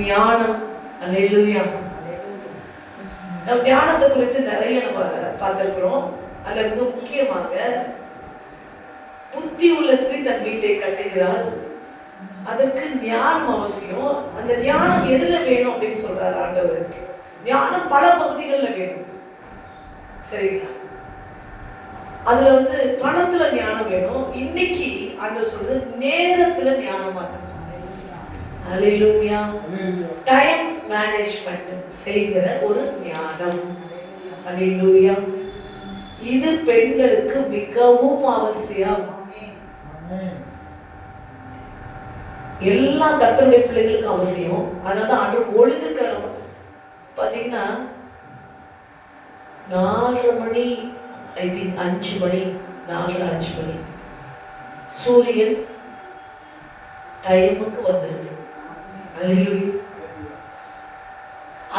ஞானம். அல்லேலூயா. நம்ம ஞானத்தை குறித்து நிறைய நம்ம பார்த்திருக்கிறோம். அதில் மிக முக்கியமாக புத்தி உள்ள ஸ்திரீ தன் வீட்டை கட்டுகிறாள், அதற்கு ஞானம் அவசியம். அந்த ஞானம் எதுல வேணும் அப்படின்னு சொல்றாரு ஆண்டவர். ஞானம் பல பகுதிகளில் வேணும், சரிங்களா? அதுல பணத்துல ஞானம் வேணும். இன்னைக்கு ஆண்டவர் சொல்றது நேரத்துல ஞானமா இருக்கணும். அல்லேலூயா. டைம் மேனேஜ்மெண்ட் செய்கிற ஒரு ஞானம். அல்லேலூயா. இது பெண்களுக்கு மிகவும் அவசியம். எல்லா கர்த்தருடைய பிள்ளைகளுக்கும் அவசியம். அதனால ஆண்டவர் ஒழுங்குக்கிழமை பார்த்தீங்கன்னா 4:30 மணி, ஐ திங்க் 5 மணி, 4:30 5 மணி சூரியன் டைமுக்கு வந்துருது.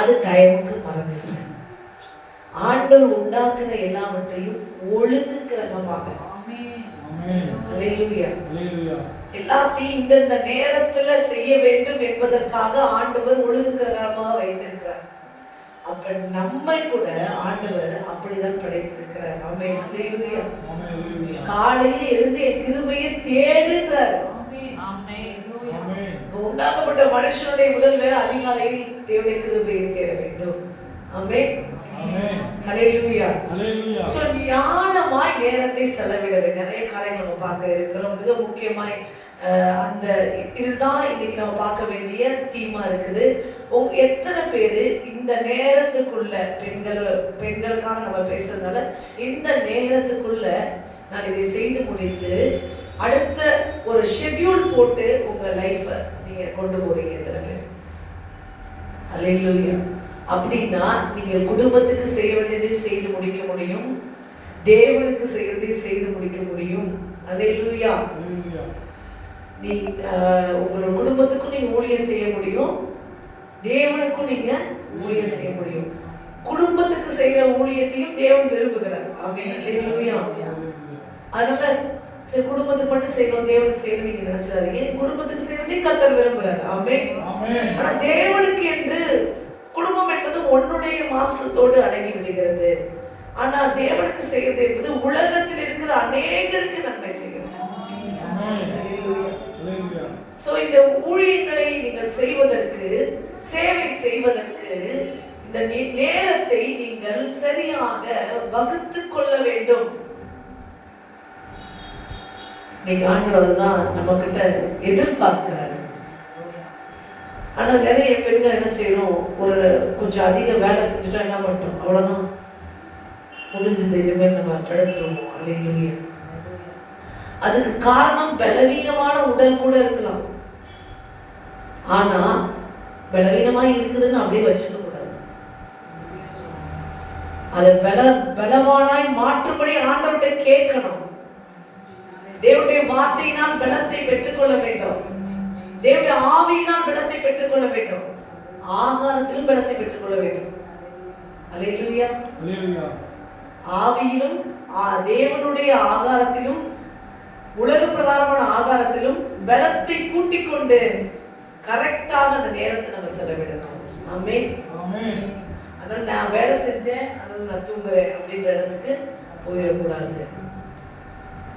அது டைமுக்கு மறைஞ்சிருது. ஆண்டவர் உண்டாக்குன எல்லாவற்றையும் ஒழுங்கு கிரகமாக எல்லாத்தையும் இந்தந்த நேரத்துல செய்ய வேண்டும் என்பதற்காக ஆண்டவர் ஒழுங்கு கிரகமாக வைத்திருக்கிறார். அப்ப நம்மை கூட ஆண்டவர் அப்படிதான் படைத்திருக்கிறார். ஆமென். அல்லேலூயா. காலையில எழுந்து என் கிருபையை தேடுகிறார். உண்டாக்கப்பட்ட மனுஷனுடைய முதல் வேலை அதிகாலையில் தேவனுடைய கிருபையை தேட வேண்டும். ஆமென். ஹல்லேலூயா. சோ ஞானமாய் நேரத்தை செலவிட வேண்டும். நிறைய காரியங்கள் நம்ம பார்க்க இருக்கிறோம். மிக முக்கியமாய் அந்த இதுதான் இன்னைக்கு நம்ம பார்க்க வேண்டிய தீமா இருக்குது. எத்தனை பேர் இந்த நேரத்துக்குள்ள பெண்களுக்காக நம்ம பேசுறதுனால இந்த நேரத்துக்குள்ள நான் இதை செய்து முடித்து அடுத்த ஒரு ஷெட்யூல் போட்டு உங்க லைஃபை நீங்க கொண்டு போறீங்க எத்தனை பேர்? அல்லேலூயா. அப்படின்னா நீங்கள் குடும்பத்துக்கு செய்ய வேண்டியதையும் செய்து முடிக்க முடியும், தேவனுக்கு செய்யறதையும் செய்து முடிக்க முடியும். அல்லேலூயா. நீ உங்களோட குடும்பத்துக்கும் நீங்க ஊழியம் செய்ய முடியும், தேவனுக்கும் நீங்க ஊழியம் செய்ய முடியும். குடும்பத்துக்கு செய்யற ஊழியத்தையும் தேவன் விரும்புகிறார். ஆமென். அல்லேலூயா. அதனால சரி குடும்பத்துக்கு மட்டும் செய்யணும், தேவனுக்கு செய்யணும் நீங்க நினைச்சிடாதீங்க. குடும்பத்துக்கு செய்யறதையும் கர்த்தர் விரும்புகிறார். ஆமென். ஆனா தேவனுக்கு என்று குடும்பம் என்பது உன்னுடைய மாம்சத்தோடு அடங்கி விடுகிறது. ஆனா தேவனுக்கு செய்யறது என்பது உலகத்தில் இருக்கிற அநேகருக்கு நன்மை செய்கிறது. சோ இந்த ஊழியங்களை நீங்கள் செய்வதற்கு, சேவை செய்வதற்கு இந்த நேரத்தை நீங்கள் சரியாக வகுத்து கொள்ள வேண்டும். இன்னைக்கு ஆண்டவர் தான் நம்ம கிட்ட எதிர்பார்க்கிறாரு. ஆனா நிறைய பெண்கள் என்ன செய்யறோம், ஒரு கொஞ்சம் அதிக வேலை செஞ்சுட்டா என்ன பண்ணிட்டோம், அவ்வளவுதான் முடிஞ்சது, இனிமேல் நம்ம படுத்துருவோம். அல்லேலூயா. அதுக்கு காரணம் பலவீனமான உடல் கூட இருக்கலாம். ஆனா பலவீனமா இருக்குதுன்னு அப்படியே வச்சுக்க கூடாது. அதை பலவானாய் மாற்றும்படி ஆண்டவர்கிட்ட கேட்கணும். தேவனுடைய வார்த்தையினால் பலத்தை பெற்றுக்கொள்ள வேண்டும். தேவனுடைய ஆவியினால் பலத்தை பெற்றுக்கொள்ள வேண்டும். ஆகாரத்திலும் பலத்தை பெற்றுக்கொள்ள வேண்டும். அல்லேலூயா. ஆவியிலும் தேவனுடைய ஆகாரத்திலும் உலக பிரகாரமான ஆகாரத்திலும் பலத்தை கூட்டிக் கொண்டு கரெக்டாக அந்த நேரத்தை நம்ம செலவிடணும். ஆமென். அதனால நான் வேலை செஞ்சேன், அதனால நான் தூங்குறேன் அப்படின்ற இடத்துக்கு போயிடக்கூடாது.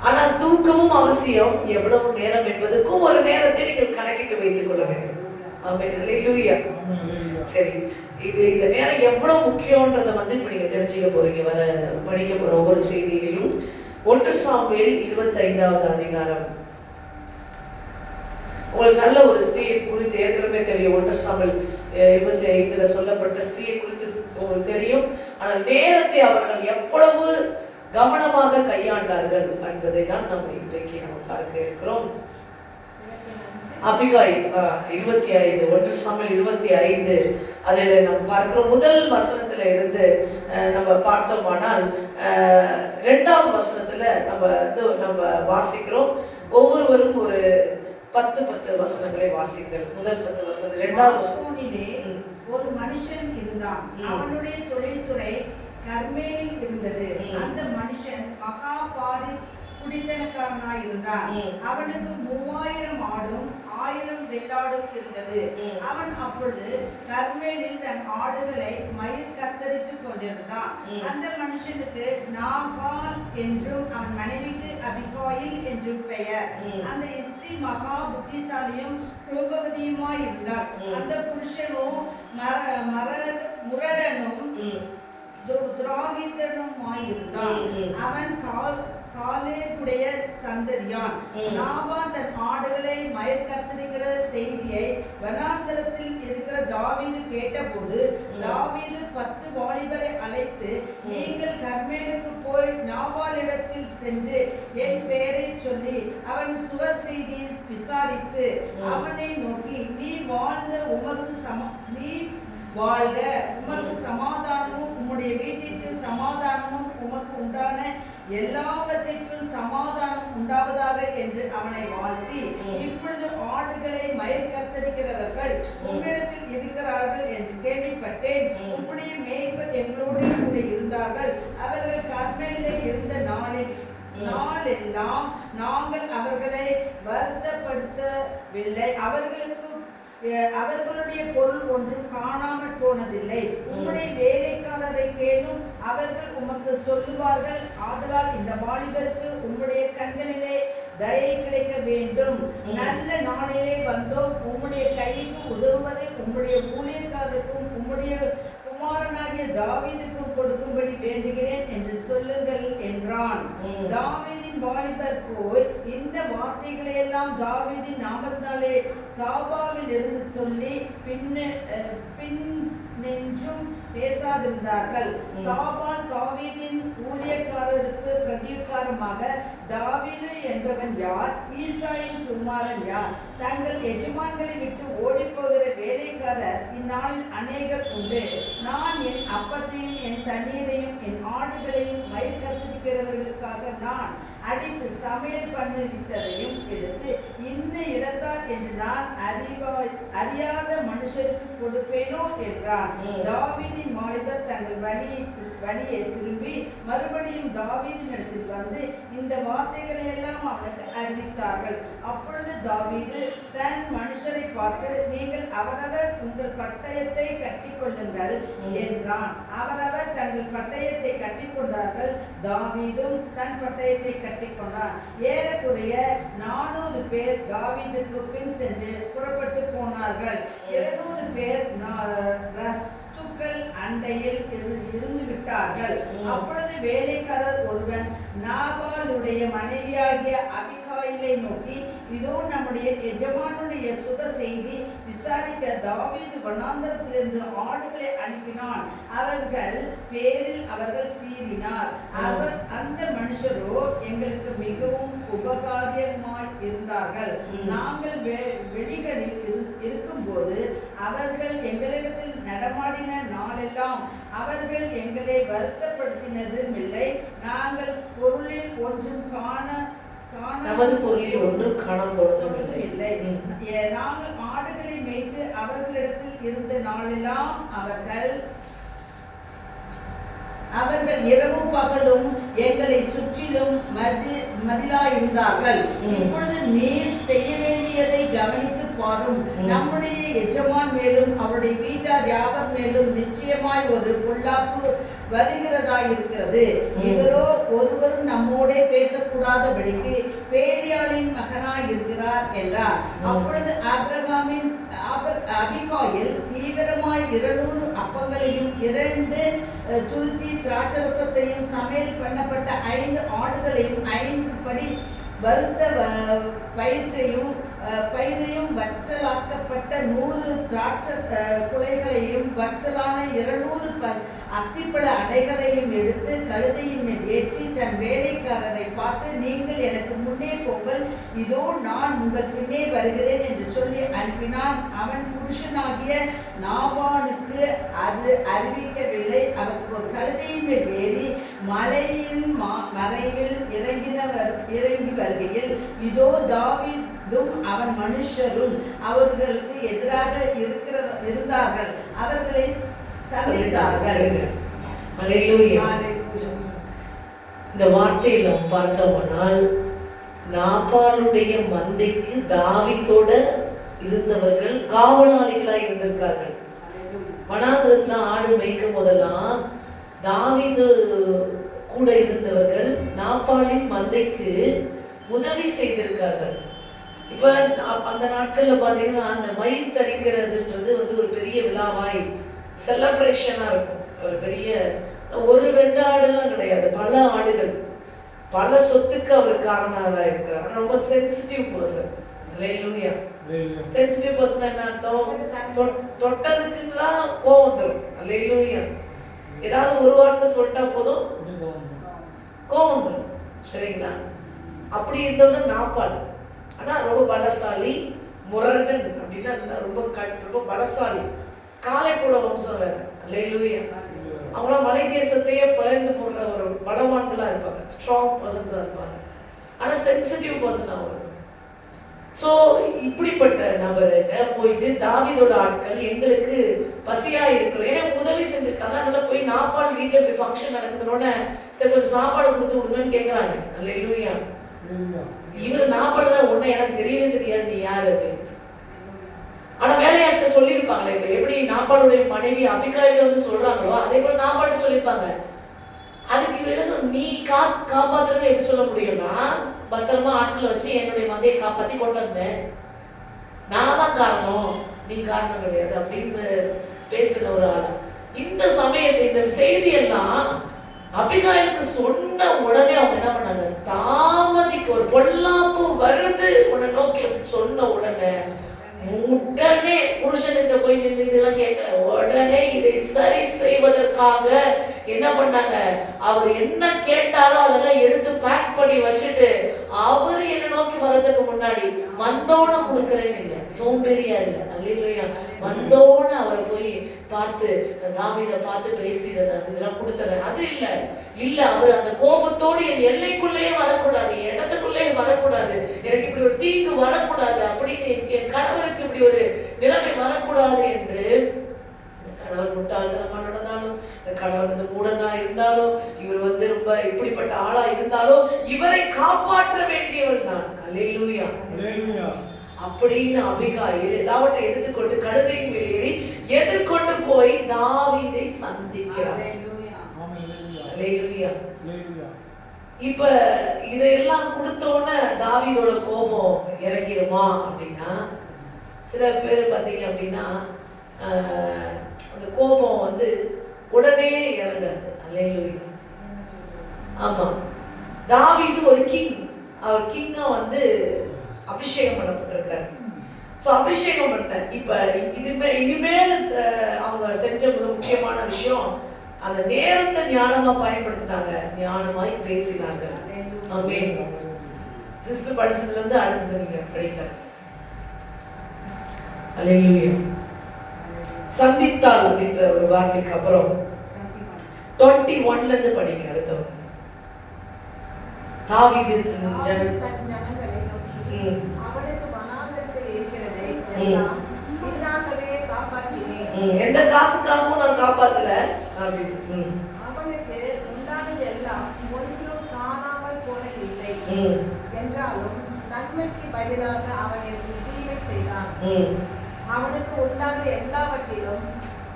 ஆனா தூக்கமும் அவசியம். எவ்வளவு நேரம் என்பதுக்கும் ஒரு நேரத்தை நீங்கள் கணக்கிட்டு வைத்துக் கொள்ள வேண்டும். ஆமென். அல்லேலூயா. சரி, இந்த நேரம் எவ்வளவு முக்கியம்ன்றதை இப்ப நீங்க தெரிஞ்சுக்க போறீங்க. வர படிக்க போற ஒவ்வொரு செய்தியிலையும் 1 சாமுவேல் 25வது அதிகாரம். உங்களுக்கு நல்ல ஒரு ஸ்திரீயை குறித்து ஏற்கனவே தெரியும். 1 சாமுவேல் 25ல சொல்லப்பட்ட ஸ்திரீயை குறித்து உங்களுக்கு தெரியும். ஆனால் நேரத்தை அவர்கள் எவ்வளவு கவனமாக கையாண்டார்கள் என்பதை தான் நம்ம இன்றைக்கு பார்க்க இருக்கிறோம். அபிகாயில் 25, 1 சாமுவேல் 25 அதில் நம்ம பார்க்கிறோம். முதல் வசனத்துல இருந்து நம்ம பார்த்தோமானால் 2வது வசனத்துல நம்ம வாசிக்கிறோம். ஒவ்வொருவரும் ஒரு 10 வசனங்களை வாசிங்கள். முதல் 10 வசனம். 2வது வசனம். ஒரு மனுஷன் இருந்தான், அவனுடைய தொழில்துறை கர்மேலில் இருந்தது. அந்த மனுஷன் மகா பாரி குடித்தனக்காரனாய் இருந்தான். அவனுக்கு 3000 ஆடும் 1000 வெள்ளாடும் இருந்தது. அவன் அப்பொழுது கர்மேலில் தன் ஆடுகளை மயிர் கத்தரித்துக் கொண்டிருந்தான். அந்த மனுஷனுக்கு நாபால் என்றும் அவன் மனைவிக்கு அபிகாயில் என்றும் பெயர். அந்த ஸ்திரீ மகா புத்திசாலியும் ரூபவதியுமாய் இருந்தார். அந்த புருஷனோ முரடனும் துரோகிதனுமாயிருந்தான். அவன் காலேபுடைய சந்ததியான். நாபால் தன் ஆடுகளை மயிர் கத்தரிக்கிற செய்தியை வனாந்தரத்தில் இருக்கிற தாவீது கேட்டபோது தாவீது 10 வாலிபரை அழைத்து, நீங்கள் கர்மேலுக்கு போய் நாபாலிடத்தில் சென்று என் பெயரை சொல்லி அவன் சுக செய்தியை விசாரித்து அவனை நோக்கி, நீ வாழ்க உமக்கு சமாதானமும் உம்முடைய வீட்டிற்கு சமாதானமும் உமக்கு உண்டான எல்லாவற்றிற்கும் சமாதானம் உண்டாவதாக என்று அவனை வாழ்த்தி, இப்பொழுது ஆடுகளை மயிர் கத்தரிக்கிறவர்கள் உம்மிடத்தில் இருக்கிறார்கள் என்று கேள்விப்பட்டேன். உம்முடைய மேய்ப்பர் எங்களோடு கூட இருந்தார்கள். அவர்கள் கர்மேலிலே இருந்த நாளெல்லாம் நாங்கள் அவர்களை வருத்தப்படுத்தவில்லை. அவர்களுடைய பொருள் ஒன்றும் காணாமல் போனதில்லை. உம்முடைய வேலைக்காரரை கேளும், அவர்கள் உமக்கு சொல்லுவார்கள். ஆதலால் இந்த வாலிபருக்கு உம்முடைய கண்களிலே தயை கிடைக்க வேண்டும். நல்ல நாளிலே வந்தோம். உம்முடைய கைக்கு உதவுவதை உம்முடைய ஊழியக்காரருக்கும் உம்முடைய குமாரனாகிய தாவீதுக்கும் கொடுக்கும்படி வேண்டுகிறேன் என்று சொல்லுங்கள் என்றான். தாவீதின் வாலிபர் போய் இந்த வார்த்தைகளை எல்லாம் தாவீதின் நாமத்தினாலே தாபாவில் இருந்து சொல்லி பின்னென்றும் பேசாதிருந்தார்கள். தாபால் தாவீதின் ஊழியக்காரருக்கு பிரதியுக்காரமாக, தாவீது என்பவன் யார்? ஈசாயின் குமாரன் யார்? தங்கள் எஜமான்களை விட்டு ஓடிப்போகிற வேலைக்காரர் இந்நாளில் அநேகர் உண்டு. நான் என் அப்பத்தையும் என் தண்ணீரையும் என் ஆடுகளையும் மயிர் கத்திரிக்கிறவர்களுக்காக நான் அடித்து சமையல் பண்ணுவித்ததையும் எடுத்து இன்ன இடத்தார் என்று நான் அறியாத மனுஷருக்கு கொடுப்பேனோ என்றான். தாவீதின் வாலிபர் தங்கள் வழியை திரும்பி மறுபடியும் தாவீதின் இடத்தில் வந்து இந்த வார்த்தைகளை எல்லாம் அவனுக்கு அறிவித்தார்கள். அப்பொழுது தாவீது தன் மனுஷரை பார்த்து, நீங்கள் அவரவர் உங்கள் பட்டயத்தை கட்டிக்கொள்ளுங்கள் என்றான். அவரவர் தங்கள் பட்டயத்தை கட்டிக்கொண்டார்கள். தாவீதும் தன் பட்டயத்தை கட்டிக்கொண்டான். ஏறக்குறைய 400 பேர் தாவீதுக்கு பின் சென்று புறப்பட்டு போனார்கள். 200 பேர் அண்டையில் இருந்து விட்டார்கள். அப்பொழுது வேலைக்காரர் ஒருவன் நாபாலுடைய மனைவியாகிய அபிகாயிலை நோக்கி, இதோ நம்முடைய எஜமானுடைய சுக செய்தி விசாரிக்க தாவீது வனாந்தரத்திலிருந்து ஆடுகளை அனுப்பினான். அவர்கள் பேரில் அவர்கள் சீறினார். அந்த மனுஷரோ எங்களுக்கு மிகவும் உபகாரியமாய் இருந்தார்கள். நாங்கள் வெளிகளில் இருக்கும்போது அவர்கள் எங்களிடத்தில் நடமாடின நாளெல்லாம் அவர்கள் எங்களை வருத்தப்படுத்தினதும் இல்லை. நாங்கள் பொருளில் ஒன்றும் காணப்போனதும் இல்லை. நாங்கள் ஆடுகளை மேய்த்து அவர்களிடத்தில் இருந்த நாளெல்லாம் அவர்கள் இரவும் பகலும் எங்களை சுற்றிலும் மதிலாயிருந்தார்கள். இப்பொழுது நீர் செய்ய வேண்டியதை கவனித்து பாரும். நம்முடைய எஜமான் மேலும் அவருடைய வீட்டார் யாவர் மேலும் நிச்சயமாய் ஒரு பொல்லாப்பு வருகிறதாயிருக்கிறது. இவரோ ஒருவரும் நம்மோடே பேசக்கூடாதபடிக்கு பேலியாளின் மகனாய் இருக்கிறார் என்றார். அப்பொழுது அபிகாயில் தீவிரமாய் 200 அப்பங்களையும் 2 துருத்தி திராட்சரசத்தையும் சமையல் பண்ணப்பட்ட 5 ஆடுகளையும் 5 படி வறுத்த பயிரையும் வற்றலாக்கப்பட்ட 100 திராட்சை குலைகளையும் வற்றலான 200 அத்திப்பழ அடைகளையும் எடுத்து கழுதையின் மேல் ஏற்றி தன் வேலைக்காரரை பார்த்து, நீங்கள் எனக்கு முன்னே போங்கள், இதோ நான் உங்கள் பின்னே வருகிறேன் என்று சொல்லி அனுப்பினான். அவன் புருஷனாகிய நாபானுக்கு அது அறிவிக்கவில்லை. அவர் ஒரு கழுதையின் மேல் ஏறி மலையின் மறைவில் இறங்கி வருகையில், இதோ தாவீதும் அவன் மனுஷரும் அவர்களுக்கு எதிராக இருந்தார்கள். அவர்களை சந்தித்தார்கள். இந்த வார்த்தையில் நாம் பார்த்தோமானால் நாபாலுடைய மந்தைக்கு தாவீதோட இருந்தவர்கள் காவலாளிகளாய் இருந்திருக்கார்கள். வனாந்திரத்துல ஆடு மேய்க்கும் போதெல்லாம் தாவீது கூட இருந்தவர்கள் நாபாலின் மந்தைக்கு உதவி செய்திருக்கார்கள். இப்போ அந்த நாட்களில் பார்த்தீங்கன்னா அந்த மயிர் தரிக்கிறதுன்றது ஒரு பெரிய விழாவாய் செலப்ரேஷனாக இருக்கும். ஒரு பெரிய 1-2 ஆடுலாம் கிடையாது, பல ஆடுகள், பல சொத்துக்கு அவர் காரணராக இருக்கிறார். ரொம்ப சென்சிட்டிவ் பர்சன். அல்லேலூயா. சென்சிட்டிவ் பர்சன் என்ன அர்த்தம்? தொட்டதுக்குலாம் கோவம் வந்துடும். அல்லேலூயா. ஏதாவது ஒரு வார்த்தை சொல்லிட்டா போதும் கோவம் வந்துடும். சரிங்களா? அப்படி இருந்தவங்க நாப்பால். ஆனால் ரொம்ப பலசாலி, முரடன் அப்படின்னா ரொம்ப பலசாலி. காலை கூட வம்சம் வேற. அல்லேலூயா. அவங்களாம் மலை தேசத்தையே பறந்து போடுற ஒரு பலவான்களாக இருப்பாங்க, ஸ்ட்ராங் பர்சன்ஸாக இருப்பாங்க. ஆனால் சென்சிட்டிவ் பர்சன் அவங்க. ஸோ இப்படிப்பட்ட நபர்கிட்ட போயிட்டு தாவீதோட ஆட்கள் எங்களுக்கு பசியாக இருக்கிறோம், ஏன்னா உதவி செஞ்சுருக்காங்க, அதனால போய் நாப்பால் வீட்டில் இப்படி ஃபங்க்ஷன் நடக்குதுன்னொன்னே சரி கொஞ்சம் சாப்பாடு கொடுத்து விடுங்கன்னு கேட்குறாங்க. அல்லேலூயா. இவர் நாப்பால்னா உடனே எனக்கு தெரியவே தெரியாது நீ யார் அப்படின்னு. ஆனால் வேலையாட்கள் சொல்லியிருப்பாங்களே, இப்போ எப்படி நாப்பாளுடைய மனைவி அபிகாயில சொல்கிறாங்களோ அதே போல் நாப்பாட்டு சொல்லியிருப்பாங்க. அதுக்கு இவர் என்ன சொல்ல, நீ காப்பாற்றுன்னு எப்படி சொல்ல முடியும்னா, பத்திரமா ஆட்களை வச்சு என்னுடைய மந்தையை காப்பாற்றி கொண்டு வந்தேன், நான் தான் காரணம், நீ காரணம் கிடையாது அப்படின்னு பேசுகிற ஒரு ஆள். இந்த சமயத்தை இந்த செய்தியெல்லாம் அபிகாயிலுக்கு சொன்ன உடனே அவங்க என்ன பண்ணாங்க, தாமதிக்க ஒரு பொல்லாப்பு வருது உன்னை நோக்கி சொன்ன உடனே புருஷனுக்கு போய் நின்றுலாம் கேட்கல, உடனே இதை சரி செய்வதற்காக என்ன பண்ணாங்க, அவர் என்ன கேட்டாரோ அதெல்லாம் எடுத்து பேக் பண்ணி வச்சுட்டு அவரு என்ன நோக்கி வர்றதுக்கு முன்னாடி வந்தோட கொடுக்குறேன்னு இல்லை, சோம்பேறியா இல்லை. அல்லேலூயா. வந்தோட அவரை போய் பார்த்து தாவீதை பார்த்து பேசி இதெல்லாம் கொடுத்துறேன் அது இல்லை. இல்லை, அவர் அந்த கோபத்தோடு என் எல்லைக்குள்ளேயே வரக்கூடாது, என் இடத்துக்குள்ளேயே வரக்கூடாது, எனக்கு இப்படி ஒரு தீங்கு வரக்கூடாது அப்படின்னு, என் கணவருக்கு இப்படி ஒரு நிலைமை வரக்கூடாது என்று கணவர் முட்டாள்தனமா நடந்தாலும், கணவர் மூடனா இருந்தாலும், இவர் ரொம்ப இப்படிப்பட்ட ஆளா இருந்தாலும் இவரை காப்பாற்ற வேண்டியவள் நான். அல்லேலூயா. அப்படின்னு அபிகாயில் எல்லாவற்றையும் எடுத்துக்கொண்டு கழுதையின் மேல் ஏறி எதிர்கொண்டு போய் தாவீதை சந்திக்கிறார். அல்லேலூயா. இப்ப இதையெல்லாம் கொடுத்தோன்னே தாவீதோட கோபம் இறங்கிருமா அப்படின்னா, சில பேர் பார்த்தீங்க அப்படின்னா அந்த கோபம் உடனே இறங்காது. அல்லேலூயா. ஆமா, தாவீது ஒரு கிங், அவர் கிங்கா அபிஷேகம் பண்ணப்பட்டிருக்காரு. ஸோ அபிஷேகம் பண்ண இப்ப இனிமேல் அவங்க செஞ்ச மிக முக்கியமான விஷயம், அந்த நேரத்தை ஞானமா பயன்படுத்தினாங்க, ஞானமாய் பேசினார்கள். ஆமென். சிஸ்டர் படிச்சதுல இருந்து அடுத்தது நீங்க படிக்கலாம். அல்லேலூயா. சந்தித்தால் அப்படின்ற ஒரு வார்த்தைக்கு அப்புறம் 21 இருந்து படிங்க. அடுத்தவங்க தாவீது தன் ஜனங்களை நோக்கி அவனுக்கு வனாந்தரத்தில் இருக்கிறதை எல்லாம் நீதாகவே காப்பாற்றினேன், எந்த காசுக்காகவும் நான் காப்பாத்தல அப்படின்னு. அவனுக்கு உண்டானது எல்லாம் ஒன்றும் காணாமல் போனதில்லை என்றாலும் நன்மைக்கு பதிலாக அவன் எனக்கு தீமை செய்தான். அவனுக்கு உண்டான எல்லாவற்றிலும்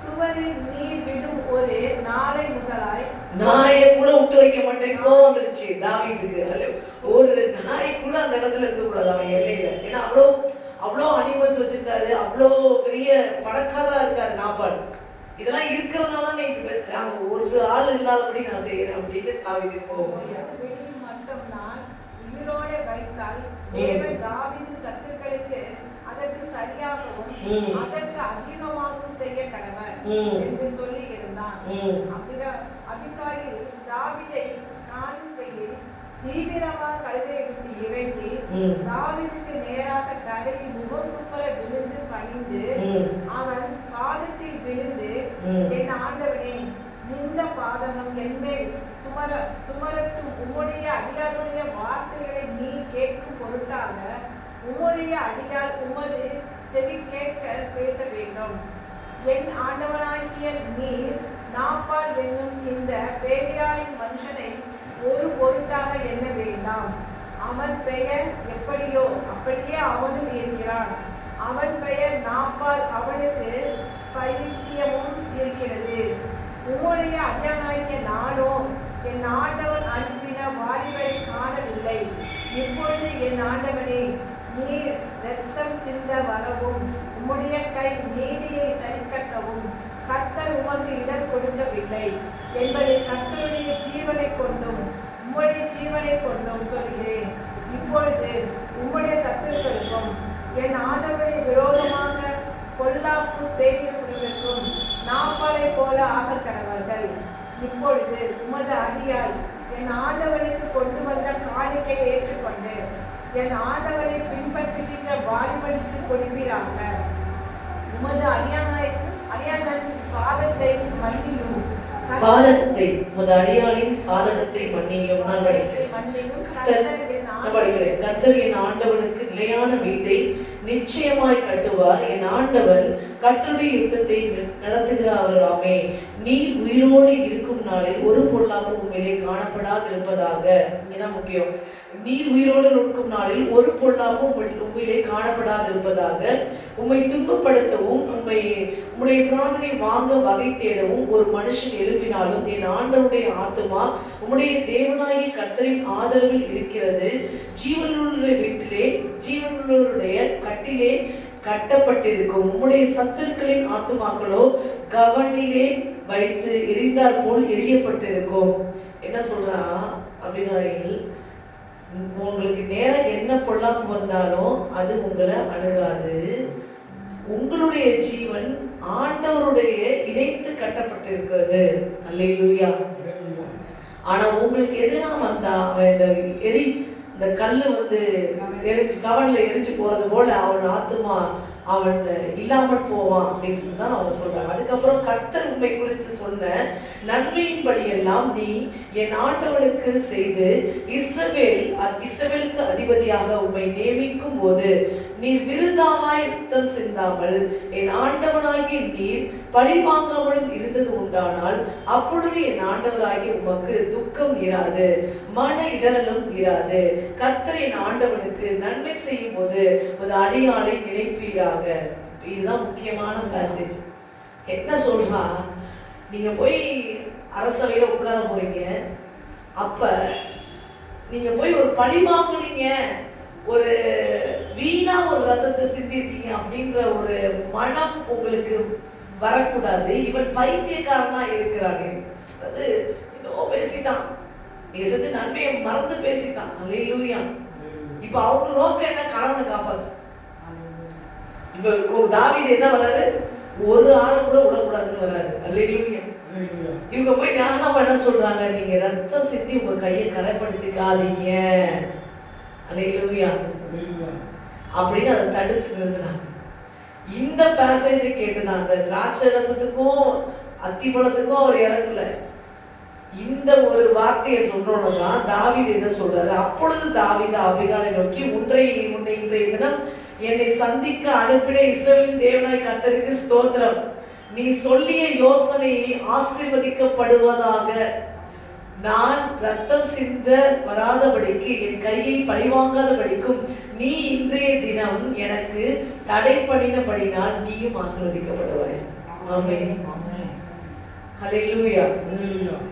சுவரில் நீர் விடும் ஒரு நாளை முதலாய் நாயை கூட விட்டு வைக்க மாட்டேன். கோவம் வந்துருச்சு தாவீதுக்கு. ஒரு நாய் கூட அந்த இடத்துல இருக்க கூடாது அவன் எல்லையில. ஏன்னா அவ்வளோ அனிமல்ஸ் வச்சிருக்காரு, அவ்வளோ பெரிய பணக்காரா இருக்காரு நாப்பால். இதெல்லாம் இருக்கிறதுனால நீ இப்படி பேசுறாங்க, ஒரு ஆள் இல்லாதபடி நான் செய்யறேன் அப்படின்னு தாவீது கோவம். மட்டும் நான் உயிரோட வைத்தால் தேவன் தாவீதின் சத்துருக்களுக்கு அதற்கு சரியாகவும் அதற்கு அதிகமாகவும் செய்ய கடவர் என்று சொல்லி இருந்தான். அபிகாயில் தாவீதை காண்கையில் தீவிரமாக கழுதையை விட்டு இறங்கி தாவீதுக்கு நேராக தரையில் முகங்குப்புற விழுந்து பணிந்து அவன் பாதத்தில் விழுந்து, என் ஆண்டவனே, இந்த பாதகம் என்மேல் சுமரட்டும், உம்முடைய அடியாருடைய வார்த்தைகளை நீ கேட்கும் பொருட்டாக உம்முடைய அடியால் உமது செவி கேட்க பேச வேண்டும். என் ஆண்டவனாகிய நீர் நாப்பால் என்னும் இந்த பேலியாளின் மனுஷனை ஒரு பொருட்டாக எண்ண வேண்டாம். அவன் பெயர் எப்படியோ அப்படியே அவனும் இருக்கிறான். அவன் பெயர் நாப்பால் அவனுக்கு பைத்தியமும் இருக்கிறது. உம்முடைய அடியானாகிய நானோ என் ஆண்டவன் அனுப்பின வாலிபரை காணவில்லை. இப்பொழுது என் ஆண்டவனே, நீர் இரத்தம் சிந்த வரவும் உம்முடைய கை நீதியை சரிக்கட்டவும் கர்த்தர் உமக்கு இடம் கொடுக்கவில்லை என்பதை கர்த்தருடைய ஜீவனை கொண்டும் உம்முடைய ஜீவனை கொண்டும் சொல்கிறேன். இப்பொழுது உம்முடைய சத்துருக்களுக்கும் என் ஆண்டவருடைய விரோதமாக பொல்லாப்பு தேடியவர்களுக்கும் நாப்பாலை போல ஆகக்கடவர்கள். இப்பொழுது உமது அடியால் என் ஆண்டவனுக்கு கொண்டு வந்த காணிக்கையை ஏற்றுக்கொண்டு என் ஆண்டவனை பின்பற்றுகின்ற வாலிபனுக்கு கொடுப்பீராக. உமது அடியானின் பாதத்தை மன்னியும் அடியாளின் பாதகத்தை மன்னியும். நான் படிக்கிறேன். கர்த்தர் என் ஆண்டவனுக்கு நிலையான வீட்டை நிச்சயமாய் கட்டுவார். என் ஆண்டவன் கர்த்தருடைய யுத்தத்தை நடத்துகிறாராமே. நீர் உயிரோடு இருக்கும் நாளில் ஒரு பொல்லாப்பும் உண்மையிலே காணப்படாதிருப்பதாக. இதுதான் முக்கியம். நீர் உயிரோடு இருக்கும் நாளில் ஒரு பொல்லாப்பும் உண்மையிலே காணப்படாதிருப்பதாக. உம்மை துன்பப்படுத்தவும் உம்முடைய பிராணனை வாங்க வகை தேடவும் ஒரு மனுஷன் எழுப்பினாலும் என் ஆண்டவருடைய ஆத்துமா உம்முடைய தேவனாகிய கர்த்தரின் ஆதரவில் இருக்கிறது. ஜீவனுடைய வீட்டிலே ஜீவனுடைய கட்டிலே கட்டப்பட்டிருக்கும். உம்முடைய சத்துருக்களின் ஆத்துமாக்களோ கவனிலே வைத்து எரிந்தார் போல் எரியப்பட்டிருக்கும். என்ன சொல்றா அபிகாயில், உங்களுக்கு நேரம் என்ன பொல்லாப்பு வந்தாலும் அது உங்களை அணுகாது. உங்களுடைய ஜீவன் ஆண்டவருடைய இணைத்து கட்டப்பட்டிருக்கிறது. அல்லேலூயா. ஆனா உங்களுக்கு எதிராக வந்தா அவன் இந்த கல்லு எரிஞ்சு கவன்ல எரிஞ்சு போறது போல அவன் ஆத்துமா அவன் இல்லாமல் போவான் அப்படின்னு தான் அவங்க சொல்றாங்க. அதுக்கப்புறம் கர்த்தர் உண்மை குறித்து சொன்ன நன்மையின்படி எல்லாம் நீ என் ஆண்டவனுக்கு செய்து இஸ்ரவேலுக்கு அதிபதியாக உம்மை நியமிக்கும் போது நீர் விருதாவாய் ரத்தம் சிந்தாமல் என் ஆண்டவனாகிய நீர் பழி வாங்காமலும் இருந்தது உண்டானால் அப்பொழுது என் ஆண்டவராகிய உமக்கு துக்கம் இராது, மன இடரலும் இராது. கர்த்தர் என் ஆண்டவனுக்கு நன்மை செய்யும் போது ஒரு அடியாளை நினைப்பீராக. இதுதான் முக்கியமான பேசேஜ். என்ன சொல்றா, நீங்க போய் அரசவையில உட்கார போறீங்க, அப்ப நீங்க போய் ஒரு பழி வாங்குனீங்க, ஒரு வீணா ஒரு ரத்தத்தை சிந்திருக்கீங்க அப்படின்ற ஒரு மனம் உங்களுக்கு வரக்கூடாது. இவன் பைத்தியக்காரனா இருக்கிறானே, அது ஏதோ பேசிட்டான், நீங்க செஞ்ச நன்மையை மறந்து பேசிட்டான். அல்லேலூயா. இப்ப அவங்க நோக்கம் என்ன? கணவனை காப்பாத்து. இப்ப தாவீது என்ன வராரு, ஒரு ஆளு கூட விடக்கூடாதுன்னு வராரு. அல்லேலூயா. இவங்க போய் ஞானமா என்ன சொல்றாங்க, நீங்க ரத்தம் சிந்தி உங்க கையை கரைப்படுத்திக்காதீங்க. அல்லேலூயா. அப்படின்னு அதை தடுத்து நிறுத்தினாங்க. இந்த பேசேஜை கேட்டுதான் அந்த திராட்சை ரசத்துக்கும் அத்திப்பழத்துக்கும் அவர் இறங்கல. இந்த ஒரு வார்த்தையை சொல்றோம்னா தாவீது என்ன சொல்றாரு, அப்பொழுது தாவீது அபிகாலை நோக்கி இன்றைய தினம் என்னை சந்திக்க அனுப்பின இஸ்ரவேலின் தேவனாய் கர்த்தருக்கு ஸ்தோத்திரம். நீ சொல்லிய யோசனையை ஆசீர்வதிக்கப்படுவதாக. நான் ரத்தம் சிந்த வராதபடிக்கு என் கையை பழிவாங்காதபடிக்கும் நீ இன்றைய தினம் எனக்கு தடை பண்ணினபடினால் நீயும் ஆசீர்வதிக்கப்படுவாய். ஆமென். ஹல்லேலூயா.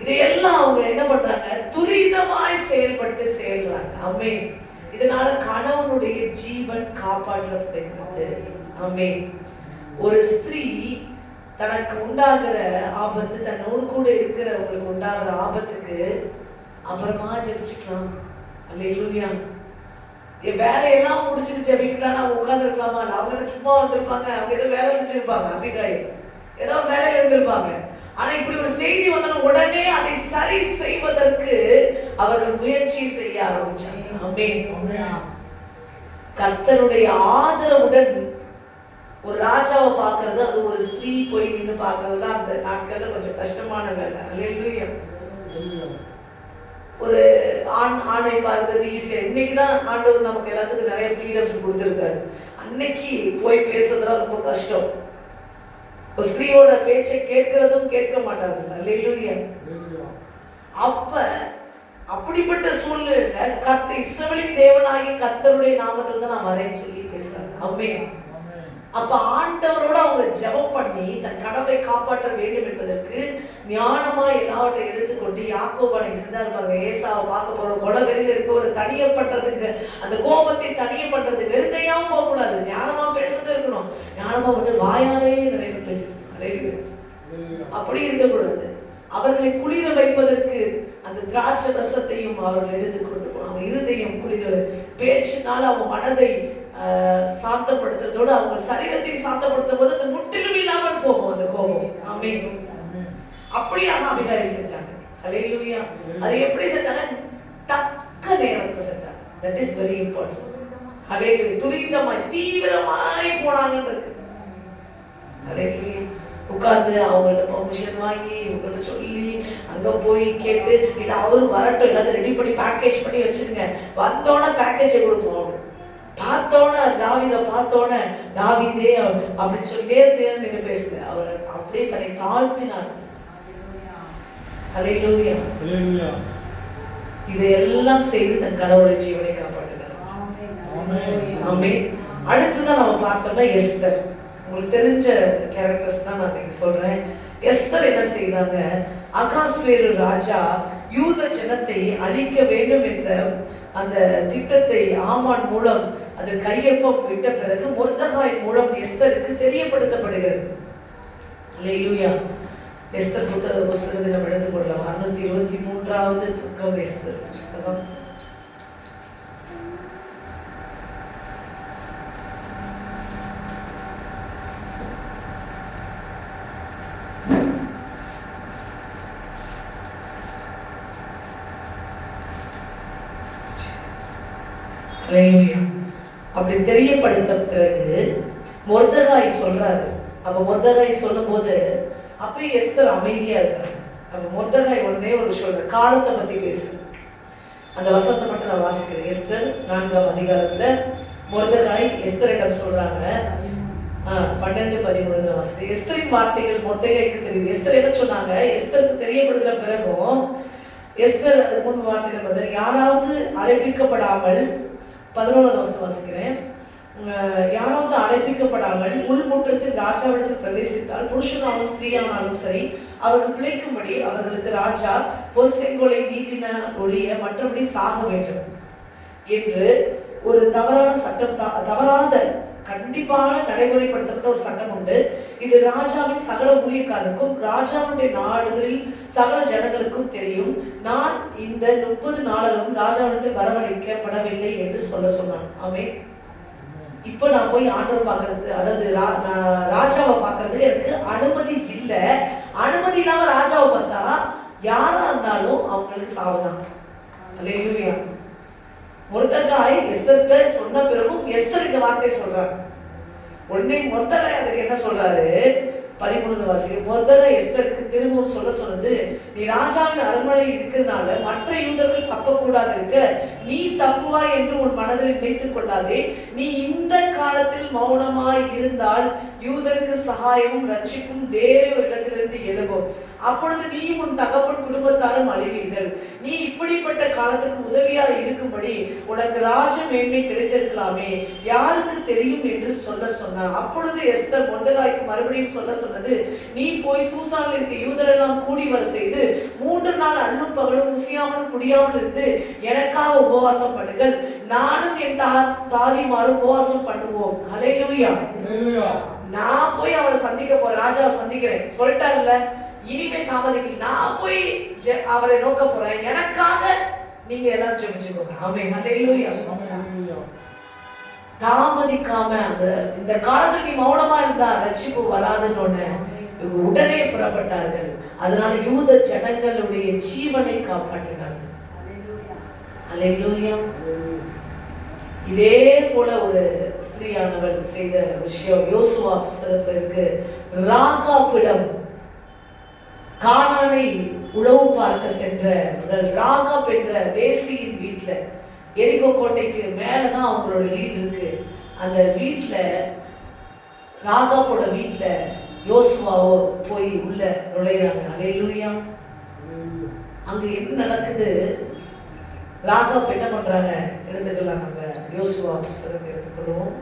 இதையெல்லாம் அவங்க என்ன பண்றாங்க, துரிதமாய் செயல்றாங்க. ஆமென். இதனால கணவனுடைய ஜீவன் காப்பாற்றப்படுகிறது. ஆமென். ஒரு ஸ்திரீ தனக்கு உண்டாகிற ஆபத்து, தன்னோடு கூட இருக்கிறவங்களுக்கு உண்டாகிற ஆபத்துக்கு அப்புறமா ஜெபிச்சுக்கலாம். அல்லேலூயா. வேலையெல்லாம் முடிச்சுட்டு ஜெபிக்கலாம், நான் உட்காந்துருக்கலாமா? அவங்க சும்மா வந்திருப்பாங்க, அவங்க ஏதோ வேலை செஞ்சிருப்பாங்க, அபிகாயில் ஏதோ வேலையில் இருந்திருப்பாங்க. ஆனா இப்படி ஒரு செய்தி வந்தாலும் உடனே அதை சரி செய்வதற்கு அவர்கள் முயற்சி செய்ய ஆரம்பிச்சாங்க. ஆமென். கர்த்தருடைய ஆதரவுடன் ஒரு ராஜாவை பார்க்கறது, அது ஒரு ஸ்திரீ போய் நின்று பார்க்கறதுலாம் அந்த நாட்கள்ல கொஞ்சம் கஷ்டமான வேலை. அல்லேலூயா. ஒரு ஆணை பார்க்கறது ஈஸியா. இன்னைக்குதான் ஆண்டவர் நமக்கு எல்லாத்துக்கும் நிறைய ஃப்ரீடம்ஸ் கொடுத்துருக்காரு. அன்னைக்கு போய் பேசுறதுலாம் ரொம்ப கஷ்டம். ஒரு ஸ்திரீயோட பேச்சை கேட்கிறதும் கேட்க மாட்டார்கள். அல்லேலூயா. அப்ப அப்படிப்பட்ட சூழ்நிலையில இஸ்ரவேலின் தேவனாகிய கர்த்தருடைய நாமத்தில் தான் நான் வரேன்னு சொல்லி பேசுறாங்க. ஆமென். அப்ப ஆண்டவரோட அவங்க ஜெபம் பண்ணி தன் கடவுளை காப்பாற்ற வேண்டும் என்பதற்கு ஞானமா எல்லாவற்றையும் எடுத்துக்கொண்டு யாக்கோபு அன்னைக்கு செஞ்சா இருப்பாங்க. ஏசாவை பார்க்க போற கொலவெறியில் இருக்க ஒரு தனிய பண்றதுக்கு, அந்த கோபத்தை தனிய பண்றதுக்கு வெறுங்கையாவும் போக கூடாது, ஞானமா பேசுறது இருக்கணும். ஞானமா வந்து வாயாலேயே நிறைய பேர் பேசணும், அப்படி இருக்கக்கூடாது. அவர்களை குளிர வைப்பதற்கு அந்த திராட்சை ரசத்தையும் அவர்கள் எடுத்துக்கொண்டு போனாங்க. இருதயம் குளிர பேச்சினால அவங்க மனதை சாந்தப்படுத்துறதோடு அவங்க சரீரத்தை சாந்தப்படுத்தும் போது அது முற்றிலும் இல்லாமல் போகும் அந்த கோபம். ஆமென். அப்படியாக அபிகாயில் செஞ்சாங்க. ஹல்லேலூயா. அது எப்படி செஞ்சாங்க? தக்க நேரத்துல செஞ்சாங்க. That is very important. Hallelujah. துரிதமாய் தீவிரமாய் போனாங்கன்னு இருக்கு. ஹல்லேலூயா. உட்கார்ந்து அவங்கள்ட்ட பெர்மிஷன் வாங்கி இவங்கள்ட்ட சொல்லி அங்கே போய் கேட்டு, இல்லை அவரு வரட்டும் எல்லாத்தையும் ரெடி பண்ணி பேக்கேஜ் பண்ணி வச்சுருங்க, வந்தோடனே பேக்கேஜை கொடுப்போம். பார்த்தோன்னே தாவீதை பார்த்தோன்னே தாவீதே அப்படின்னு சொல்லி நேர் நின்று பேசுங்க. அவர் அப்படியே தன்னை தாழ்த்தினார். ஹல்லேலூயா. இதையெல்லாம் செய்து தன் கடவுளை ஜீவனை காப்பாற்றினார். ஆமென். அடுத்துதான் நம்ம பார்த்தோம்னா எஸ்தர். உங்களுக்கு தெரிஞ்ச கேரக்டர்ஸ் தான் நான் இன்னைக்கு சொல்றேன். எஸ்தர் என்ன செய்தாங்க? அகாஸ்வேரு ராஜா யூத ஜனத்தை அழிக்க வேண்டும் என்ற அந்த திட்டத்தை ஆமான் மூலம் அது கையொப்பம் விட்ட பிறகு மொர்தெகாய் மூலம் எஸ்தருக்கு தெரியப்படுத்தப்படுகிறது. அல்லேலூயா. எஸ்தர் புத்தகத்தை நம்ம எடுத்துக்கொள்ளலாம். 623வது பக்கம் எஸ்தர் புஸ்தகம். அப்படி தெரியப்படுத்த பிறகு மொர்தெகாய் சொல்றாரு. அப்ப மொர்தெகாய் சொல்லும் போது அப்பயே எஸ்தர் அமைதியா இருக்காரு. அப்ப மொர்தெகாய் உடனே ஒரு சொல்ற காலத்தை பத்தி பேசுறது. அந்த வசனத்தை மட்டும் நான் வாசிக்கிறேன். எஸ்தர் 4ஆம் அதிகாரத்துல மொர்தெகாய் எஸ்தரிடம் சொல்றாங்க. 12-13 வாசிக்கிறேன். எஸ்தரின் வார்த்தைகள் மொர்தெகாய்க்கு தெரியும். எஸ்தர் என்ன சொன்னாங்க? எஸ்தருக்கு தெரியப்படுத்தின பிறகும் எஸ்தர் அது முன் வார்த்தைகள் பார்த்து, யாராவது அழைப்பிக்கப்படாமல் 11வது வசனம் வாசிக்கிறேன். யாராவது அழைப்பிக்கப்படாமல் உள்முற்றத்தில் ராஜாவிடத்தில் பிரவேசித்தால் புருஷனாலும் ஸ்திரீயானாலும் சரி அவர்கள் பிழைக்கும்படி அவர்களுக்கு ராஜா பொற்செங்கோலை நீட்டின ஒழிய மற்றபடி சாக வேண்டும் என்று ஒரு தவறான சட்டம், தவறாத கண்டிப்பான நடைமுறைப்படுத்தப்பட்ட ஒரு சட்டம் உண்டு. இது ராஜாவின் சகல ஊழியக்காரருக்கும் ராஜாவுடைய நாடுகளில் சகல ஜனங்களுக்கும் தெரியும். நான் இந்த 30 நாளும் ராஜாவிடத்தில் வரவழைக்கப்படவில்லை என்று சொன்னான். ஆமென். இப்போ நான் போய் ஆண்டவர் பார்க்கறது, அதாவது ராஜாவை பார்க்கறதுக்கு எனக்கு அனுமதி இல்லை. அனுமதி இல்லாம ராஜாவை பார்த்தா யாரா இருந்தாலும் அவங்களுக்கு சாவுதான். அல்லேலூயா. மொர்தெகாய் எஸ்தர்கிட்ட சொன்ன பிறகும் எஸ்தர் இந்த வார்த்தை சொல்றாங்க. உடனே மொர்தெகாய் அதுக்கு என்ன சொல்றாரு? 13 வாசிக்க. மொர்தெகாய் எஸ்தருக்கு திரும்பவும் சொன்னது, நீ ராஜாவின் அரண்மனை இருக்கிறதுனால மற்ற யூதர்கள் தப்பக்கூடாது இருக்க நீ தப்புவாய் என்று உன் மனதில் நினைத்துக் கொள்ளாதே. நீ இந்த காலத்தில் மௌனமாய் இருந்தால் யூதருக்கு சகாயமும் ரட்சிப்பும் வேறு ஒரு இடத்திலிருந்து எழும்பும். அப்பொழுது நீயும் உன் தகப்பன் குடும்பத்தாரும் அழிவீர்கள். நீ இப்படிப்பட்ட காலத்துக்கு உதவியாக இருக்கும்படி உனக்கு ராஜ மேன்மை கிடைத்திருக்கலாமே, யாருக்கு தெரியும் என்று சொன்னார். அப்பொழுது எஸ்தர் மொர்தெகாய்க்கு மறுபடியும் சொன்னது, நீ போய் சூசானில் இருக்க யூதரெல்லாம் கூடி வர செய்து 3 நாள் அல்லும் பகலும் முசியாமலும் குடியாமல் இருந்து எனக்காக உபவாசம் பண்ணுங்கள், நானும் என் தாதிமாரும் உபவாசம் பண்ணுவோம். ஹல்லேலூயா. நான் போய் அவரை சந்திக்க போறேன், ராஜாவை சந்திக்கிறேன் சொல்லிட்டாருல்ல, இனிமே தாமதிக்கல, நான் போய் அவரை நோக்க போறேன், எனக்காக நீங்க எல்லாரும் ஜெபிச்சுக்கோங்க. ஆமென். ஹல்லேலூயா. தாமதிக்காம இந்த காலத்துல நீ மௌனமா இருந்தா ரட்சிப்பு வராதுன்னு உடனே புறப்பட்டார்கள். அதனால யூத ஜனங்களுடைய ஜீவனை காப்பாற்றினார்கள். ஹல்லேலூயா. இதே போல ஒரு ஸ்திரீயானவள் செய்த விஷயம் யோசுவா புஸ்தகத்துல இருக்கு. ராகாபிடம் கானானை உளவு பார்க்க சென்றவர்கள் ராகாப் என்ற வேசியின் வீட்டுல, எரிகோ கோட்டைக்கு மேலதான் அவங்களோட வீடு இருக்கு. அந்த வீட்டுல ராகாப்போட வீட்டுல யோசுவாவோ போய் உள்ள நுழையிறாங்க. அல்லேலூயா. அங்க என்ன நடக்குது? ராகாப் என்ன பண்றாங்க எடுத்துக்கலாம். நம்ம யோசுவா புஸ்தகத்தை எடுத்துக்கொள்வோம்.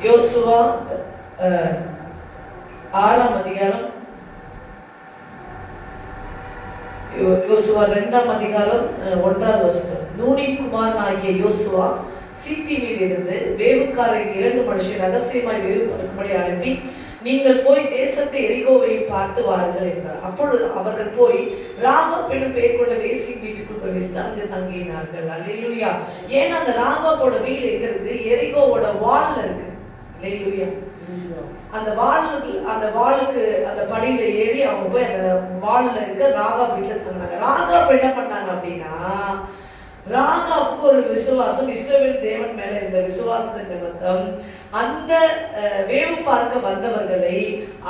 யோசுவா 6ஆம் அதிகாரம், யோசுவா 2ஆம் அதிகாரம் 1வது வசனம். நூனின் குமாரனாகிய யோசுவா சீத்திமில் இருந்து வேவுக்காரன் 2 மனுஷன் ரகசியமாய் வேவு பார்க்கும்படி அனுப்பி, நீங்கள் போய் தேசத்தை எரிகோவை பார்த்து வாருங்கள் என்றார். அப்பொழுது அவர்கள் போய் ராகாப் என்னும் பெயர் கொண்ட வேசியின் வீட்டுக்குள் பிரவேசித்து அங்கு தங்கினார்கள். அல்லேலூயா. ஏன்னா அந்த ராகாப்போட வீடு எங்க இருக்கு? எரிகோவோட வால்ல இருக்கு. அல்லேலூயா. அந்த வாளுக்கு அந்த படியில ஏறி அவங்க போய் அந்த வால்ல இருக்க ராகாப் வீட்டுல தங்கினாங்க. ராகாப் என்ன பண்ணாங்க அப்படின்னா, ராகாவுக்கு ஒரு விசுவாசம், இஸ்ரவேல் தேவன் மேல இருந்த விசுவாசத்தின் நிமித்தம் அந்த வேவு பார்க்க வந்தவர்களை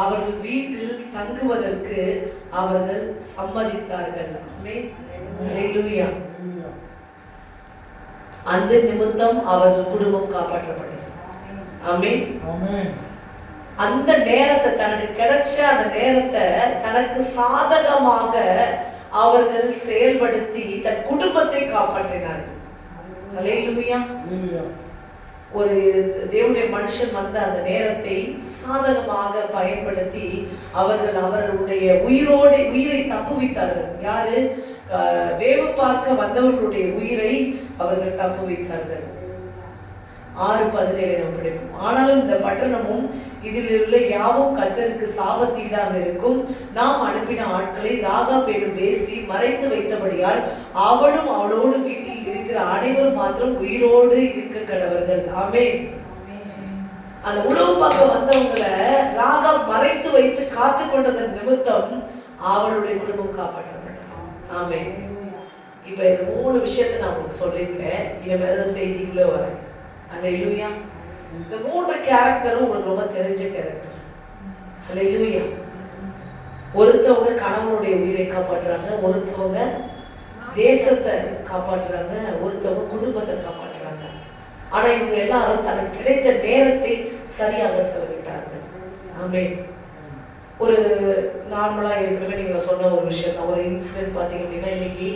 அவர்கள் வீட்டில் தங்குவதற்கு அவர்கள் சம்மதித்தார்கள். ஆமென். அல்லேலூயா. அந்த நிமித்தம் அவர்கள் குடும்பம் காப்பாற்றப்பட்டது. ஆமென். அந்த நேரத்தை, தனக்கு கிடைச்ச அந்த நேரத்தை தனக்கு சாதகமாக அவர்கள் செயல்படுத்தி தன் குடும்பத்தை காப்பாற்றினார்கள். அல்லேலூயா. ஒரு தேவனுடைய மனுஷன் வந்த அந்த நேரத்தை சாதகமாக பயன்படுத்தி அவர்களுடைய உயிரை தப்புவித்தார்கள். யாரு? வேவு பார்க்க வந்தவர்களுடைய உயிரை அவர்கள் தப்புவித்தார்கள். 6:17 நாம் படிப்போம். ஆனாலும் இந்த பட்டணமும் இதில் உள்ள யாவும் கர்த்தருக்கு சாபத்தீடாக இருக்கும். நாம் அனுப்பின ஆட்களை ராகாப் என்னும் வேசி மறைத்து வைத்தபடியால் அவளும் அவளோடு வீட்டில் இருக்கிற அனைவரும் மாத்திரம் உயிரோடு இருக்க கடவர்கள். ஆமென். அந்த உணவு பார்க்க வந்தவங்களை ராகாப் மறைத்து வைத்து காத்து கொண்டதன் நிமித்தம் அவளுடைய குடும்பம் காப்பாற்றப்பட்டது. ஆமென். இப்ப இந்த 3 விஷயத்தை நான் உங்களுக்கு சொல்லியிருக்கேன். இனிமேல் செய்திக்குள்ளே வரேன். அல்லேலூயா. இந்த 3 கேரக்டரும் உங்களுக்கு ரொம்ப தெரிஞ்ச கேரக்டர். அல்லேலூயா. ஒருத்தவங்க கணவனுடைய உயிரை காப்பாற்றுறாங்க, ஒருத்தவங்க தேசத்தை காப்பாற்றுறாங்க, ஒருத்தவங்க குடும்பத்தை காப்பாற்றுறாங்க. ஆனா இவங்க எல்லாரும் தனக்கு கிடைத்த நேரத்தை சரியாக செலவிட்டார்கள். ஆமென். ஒரு நார்மலா இருக்கிறது நீங்க சொன்ன ஒரு விஷயம் தான். ஒரு இன்சிடென்ட் பார்த்தீங்க அப்படின்னா, இன்னைக்கு